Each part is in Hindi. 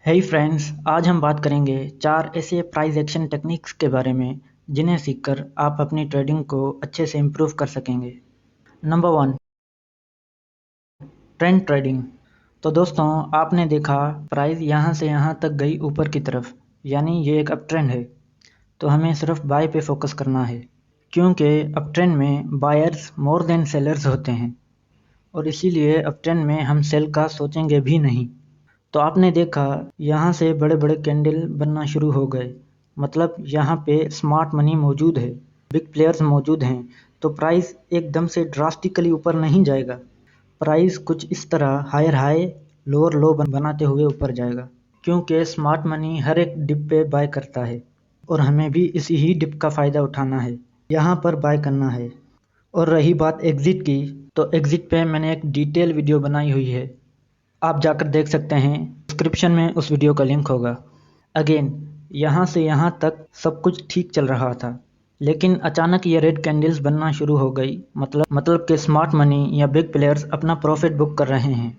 हे फ्रेंड्स, आज हम बात करेंगे 4 ऐसे प्राइस एक्शन टेक्निक्स के बारे में जिन्हें सीखकर आप अपनी ट्रेडिंग को अच्छे से इम्प्रूव कर सकेंगे। Number 1, trend trading. तो दोस्तों, आपने देखा प्राइस यहाँ से यहाँ तक गई ऊपर की तरफ, यानी ये एक अप ट्रेंड है। तो हमें सिर्फ बाय पे फोकस करना है, क्योंकि अप ट्रेंड में बायर्स मोर देन सेलर्स होते हैं और इसीलिए अप ट्रेंड में हम सेल का सोचेंगे भी नहीं। तो आपने देखा यहाँ से बड़े बड़े कैंडल बनना शुरू हो गए, मतलब यहाँ पे स्मार्ट मनी मौजूद है, बिग प्लेयर्स मौजूद हैं। तो प्राइस एकदम से ड्रास्टिकली ऊपर नहीं जाएगा। प्राइस कुछ इस तरह हायर हाई लोअर लो बनाते हुए ऊपर जाएगा, क्योंकि स्मार्ट मनी हर एक डिप पे बाय करता है और हमें भी इसी ही डिप का फ़ायदा उठाना है, यहाँ पर बाय करना है। और रही बात एग्ज़िट की, तो एग्ज़िट पे मैंने एक डिटेल वीडियो बनाई हुई है, आप जाकर देख सकते हैं, डिस्क्रिप्शन में उस वीडियो का लिंक होगा। अगेन, यहाँ से यहाँ तक सब कुछ ठीक चल रहा था, लेकिन अचानक ये रेड कैंडल्स बनना शुरू हो गई, मतलब कि स्मार्ट मनी या बिग प्लेयर्स अपना प्रॉफिट बुक कर रहे हैं।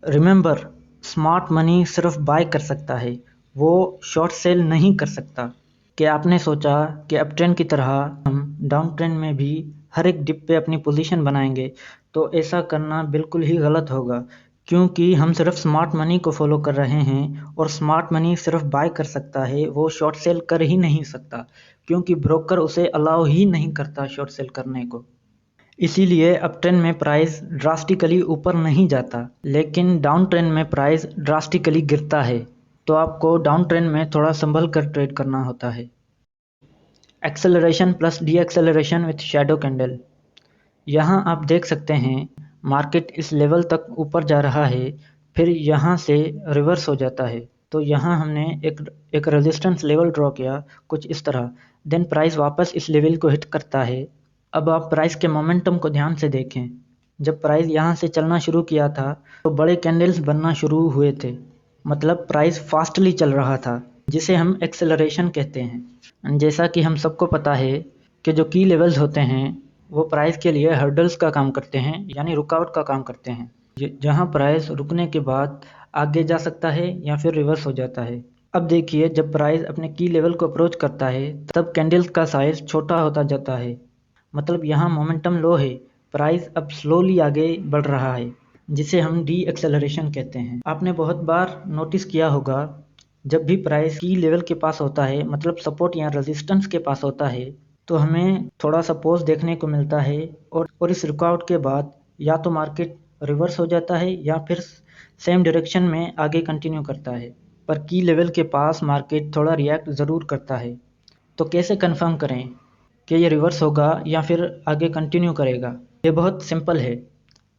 रिमेंबर, स्मार्ट मनी सिर्फ बाय कर सकता है, वो शॉर्ट सेल नहीं कर सकता। कि आपने सोचा कि अप ट्रेंड की तरह हम डाउन ट्रेंड में भी हर एक डिप पे अपनी पोजीशन बनाएंगे, तो ऐसा करना बिल्कुल ही गलत होगा, क्योंकि हम सिर्फ स्मार्ट मनी को फॉलो कर रहे हैं और स्मार्ट मनी सिर्फ बाय कर सकता है, वो शॉर्ट सेल कर ही नहीं सकता, क्योंकि ब्रोकर उसे अलाउ ही नहीं करता शॉर्ट सेल करने को। इसीलिए अप ट्रेंड में प्राइस ड्रास्टिकली ऊपर नहीं जाता, लेकिन डाउन ट्रेंड में प्राइस ड्रास्टिकली गिरता है। तो आपको डाउन ट्रेंड में थोड़ा संभल कर ट्रेड करना होता है। Acceleration plus D acceleration with shadow candle. यहाँ आप देख सकते हैं मार्केट इस लेवल तक ऊपर जा रहा है, फिर यहाँ से रिवर्स हो जाता है। तो यहाँ हमने एक रेजिस्टेंस लेवल ड्रॉ किया कुछ इस तरह, देन प्राइस वापस इस लेवल को हिट करता है। अब आप प्राइस के मोमेंटम को ध्यान से देखें। जब प्राइस यहाँ से चलना शुरू किया था तो बड़े कैंडल्स बनना शुरू हुए थे, मतलब प्राइस फास्टली चल रहा था, जिसे हम एक्सेलरेशन कहते हैं। जैसा कि हम सबको पता है कि जो की लेवल्स होते हैं वो प्राइस के लिए हर्डल्स का काम करते हैं, यानी रुकावट का काम करते हैं, जहां प्राइस रुकने के बाद आगे जा सकता है या फिर रिवर्स हो जाता है। अब देखिए, जब प्राइस अपने की लेवल को अप्रोच करता है तब कैंडल्स का साइज छोटा होता जाता है, मतलब यहाँ मोमेंटम लो है, प्राइस अब स्लोली आगे बढ़ रहा है, जिसे हम डी एक्सेलरेशन कहते हैं। आपने बहुत बार नोटिस किया होगा, जब भी प्राइस की लेवल के पास होता है, मतलब सपोर्ट या रेजिस्टेंस के पास होता है, तो हमें थोड़ा सा पॉज देखने को मिलता है और इस रुकावट के बाद या तो मार्केट रिवर्स हो जाता है या फिर सेम डायरेक्शन में आगे कंटिन्यू करता है, पर की लेवल के पास मार्केट थोड़ा रिएक्ट ज़रूर करता है। तो कैसे कंफर्म करें कि ये रिवर्स होगा या फिर आगे कंटिन्यू करेगा? ये बहुत सिंपल है।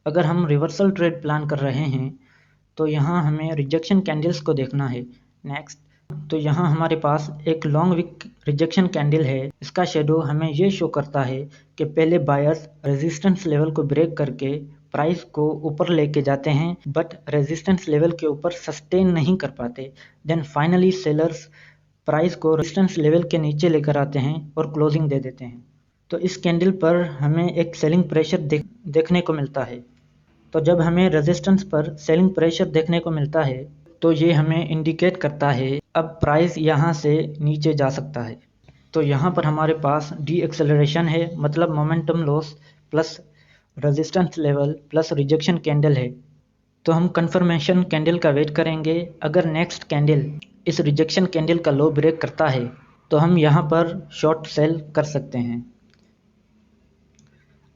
अगर हम रिवर्सल ट्रेड प्लान कर रहे हैं तो यहाँ हमें रिजेक्शन कैंडल्स को देखना है। नेक्स्ट, तो यहाँ हमारे पास एक लॉन्ग विक रिजेक्शन कैंडल है। इसका शेडो हमें ये शो करता है कि पहले बायर्स रेजिस्टेंस लेवल को ब्रेक करके प्राइस को ऊपर लेके जाते हैं, बट रेजिस्टेंस लेवल के ऊपर सस्टेन नहीं कर पाते। देन फाइनली सेलर्स प्राइस को रेजिस्टेंस लेवल के नीचे लेकर आते हैं और क्लोजिंग दे देते हैं। तो इस कैंडल पर हमें एक सेलिंग प्रेशर देखने को मिलता है। तो जब हमें रेजिस्टेंस पर सेलिंग प्रेशर देखने को मिलता है तो ये हमें इंडिकेट करता है अब प्राइस यहाँ से नीचे जा सकता है। तो यहाँ पर हमारे पास डी एक्सेलरेशन है, मतलब momentum loss plus resistance level plus rejection candle है। तो हम कंफर्मेशन कैंडल का वेट करेंगे। अगर नेक्स्ट कैंडल इस रिजेक्शन कैंडल का लो ब्रेक करता है तो हम यहाँ पर शॉर्ट सेल कर सकते हैं।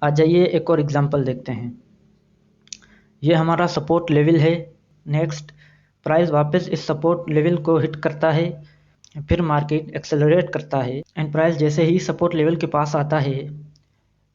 आ जाइए एक और एग्जांपल देखते हैं। ये हमारा सपोर्ट लेवल है। नेक्स्ट, प्राइस वापस इस सपोर्ट लेवल को हिट करता है, फिर मार्केट एक्सेलरेट करता है एंड प्राइस जैसे ही सपोर्ट लेवल के पास आता है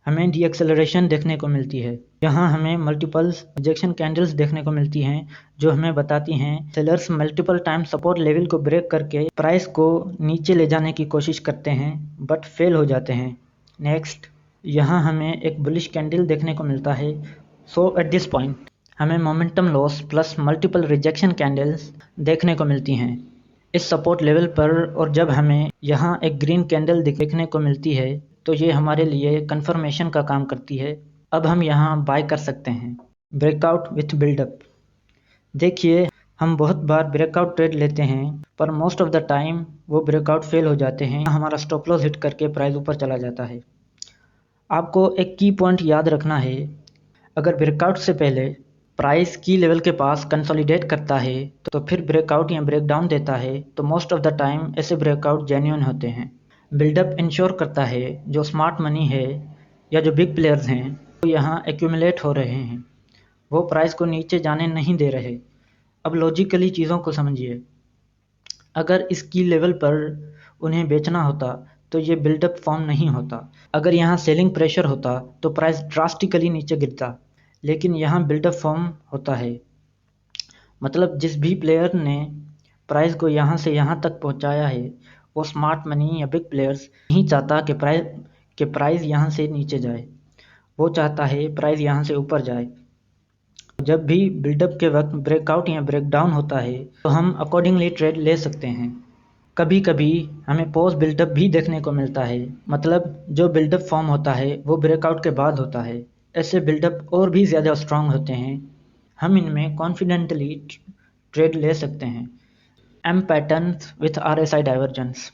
हमें डी एक्सेलरेशन देखने को मिलती है। यहाँ हमें मल्टीपल्स रिजेक्शन कैंडल्स देखने को मिलती हैं, जो हमें बताती हैं sellers multiple time support level को ब्रेक करके प्राइस को नीचे ले जाने की कोशिश करते हैं, बट फेल हो जाते हैं। नेक्स्ट, यहाँ हमें एक बुलिश कैंडल देखने को मिलता है। सो एट दिस पॉइंट हमें momentum loss plus multiple rejection candles देखने को मिलती हैं इस सपोर्ट लेवल पर, और जब हमें यहाँ एक ग्रीन कैंडल देखने को मिलती है तो ये हमारे लिए कंफर्मेशन का काम करती है। अब हम यहाँ बाय कर सकते हैं। Breakout with buildup. देखिए, हम बहुत बार ब्रेकआउट ट्रेड लेते हैं पर मोस्ट ऑफ द टाइम वो ब्रेकआउट फेल हो जाते हैं, हमारा स्टॉप लॉस हिट करके प्राइस ऊपर चला जाता है। आपको एक की पॉइंट याद रखना है, अगर ब्रेकआउट से पहले प्राइस की लेवल के पास कंसोलिडेट करता है तो फिर ब्रेकआउट या ब्रेकडाउन देता है, तो मोस्ट ऑफ द टाइम ऐसे ब्रेकआउट जेन्युइन होते हैं। बिल्डअप इंश्योर करता है जो स्मार्ट मनी है या जो बिग प्लेयर्स हैं वो यहाँ एक्यूमुलेट हो रहे हैं, वो प्राइस को नीचे जाने नहीं दे रहे। अब लॉजिकली चीज़ों को समझिए, अगर इस की लेवल पर उन्हें बेचना होता तो ये बिल्डअप फॉर्म नहीं होता। अगर यहाँ सेलिंग प्रेशर होता तो प्राइस ड्रास्टिकली नीचे गिरता, लेकिन यहाँ बिल्डअप फॉर्म होता है। मतलब जिस भी प्लेयर ने प्राइस को यहाँ से यहाँ तक पहुँचाया है वो स्मार्ट मनी या बिग प्लेयर्स नहीं चाहता कि प्राइस यहाँ से नीचे जाए, वो चाहता है प्राइस यहाँ से ऊपर जाए। जब भी बिल्डअप के वक्त ब्रेकआउट या ब्रेकडाउन होता है तो हम अकॉर्डिंगली ट्रेड ले सकते हैं। कभी कभी हमें पोस्ट बिल्डअप भी देखने को मिलता है, मतलब जो बिल्डअप फॉर्म होता है वो ब्रेकआउट के बाद होता है। ऐसे बिल्डअप और भी ज़्यादा स्ट्रांग होते हैं, हम इनमें कॉन्फिडेंटली ट्रेड ले सकते हैं। M patterns with RSI divergence.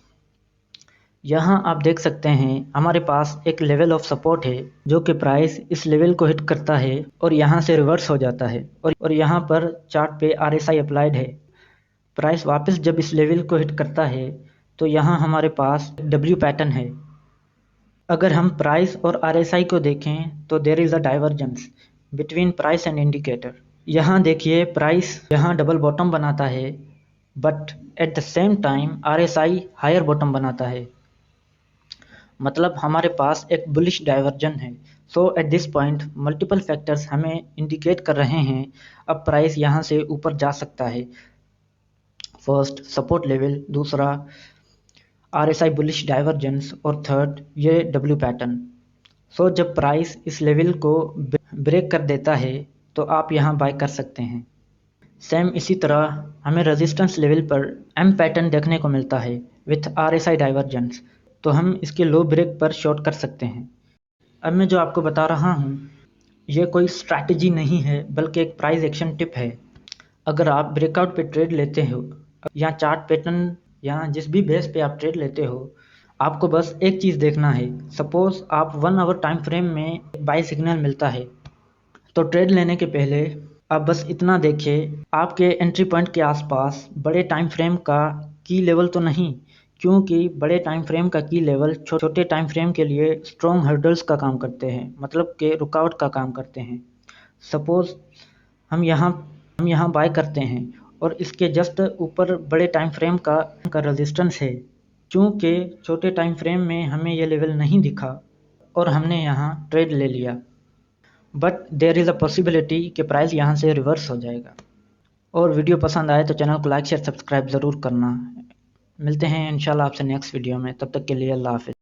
यहाँ आप देख सकते हैं हमारे पास एक लेवल ऑफ सपोर्ट है जो कि प्राइस इस लेवल को हिट करता है और यहाँ से रिवर्स हो जाता है, और यहाँ पर चार्ट पे RSI अप्लाइड है। प्राइस वापस जब इस लेवल को हिट करता है तो यहाँ हमारे पास W पैटर्न है। अगर हम प्राइस और RSI को देखें तो there is a divergence between price and indicator. यहाँ देखिए प्राइस यहाँ डबल बॉटम बनाता है, but at the same time RSI higher bottom बनाता है, मतलब हमारे पास एक बुलिश डाइवर्जन है। So at this point multiple factors हमें इंडिकेट कर रहे हैं अब प्राइस यहाँ से ऊपर जा सकता है। फर्स्ट सपोर्ट लेवल, दूसरा RSI बुलिश डाइवर्जेंस, और थर्ड ये W पैटर्न। सो जब प्राइस इस लेवल को ब्रेक कर देता है तो आप यहाँ बाय कर सकते हैं। सेम इसी तरह हमें रेजिस्टेंस लेवल पर M पैटर्न देखने को मिलता है विथ RSI डाइवर्जेंस, तो हम इसके लो ब्रेक पर शॉर्ट कर सकते हैं। अब मैं जो आपको बता रहा हूँ ये कोई स्ट्रैटेजी नहीं है बल्कि एक प्राइस एक्शन टिप है। अगर आप ब्रेकआउट पे ट्रेड लेते हो या चार्ट पैटर्न या जिस भी बेस पे आप ट्रेड लेते हो, आपको बस एक चीज़ देखना है। सपोज आप 1 आवर टाइम फ्रेम में बाय सिग्नल मिलता है तो ट्रेड लेने के पहले आप बस इतना देखिए आपके एंट्री पॉइंट के आसपास बड़े टाइम फ्रेम का की लेवल तो नहीं, क्योंकि बड़े टाइम फ्रेम का की लेवल छोटे टाइम फ्रेम के लिए स्ट्रॉन्ग हर्डल्स का काम करते हैं, मतलब कि रुकावट का काम करते हैं। सपोज हम यहाँ बाय करते हैं और इसके जस्ट ऊपर बड़े टाइम फ्रेम का रेजिस्टेंस है। चूँकि छोटे टाइम फ्रेम में हमें ये लेवल नहीं दिखा और हमने यहाँ ट्रेड ले लिया, but there is a possibility कि प्राइस यहाँ से रिवर्स हो जाएगा। और वीडियो पसंद आए तो चैनल को लाइक शेयर सब्सक्राइब ज़रूर करना। मिलते हैं इंशाल्लाह आपसे नेक्स्ट वीडियो में, तब तक के लिए अल्लाह हाफ़िज़।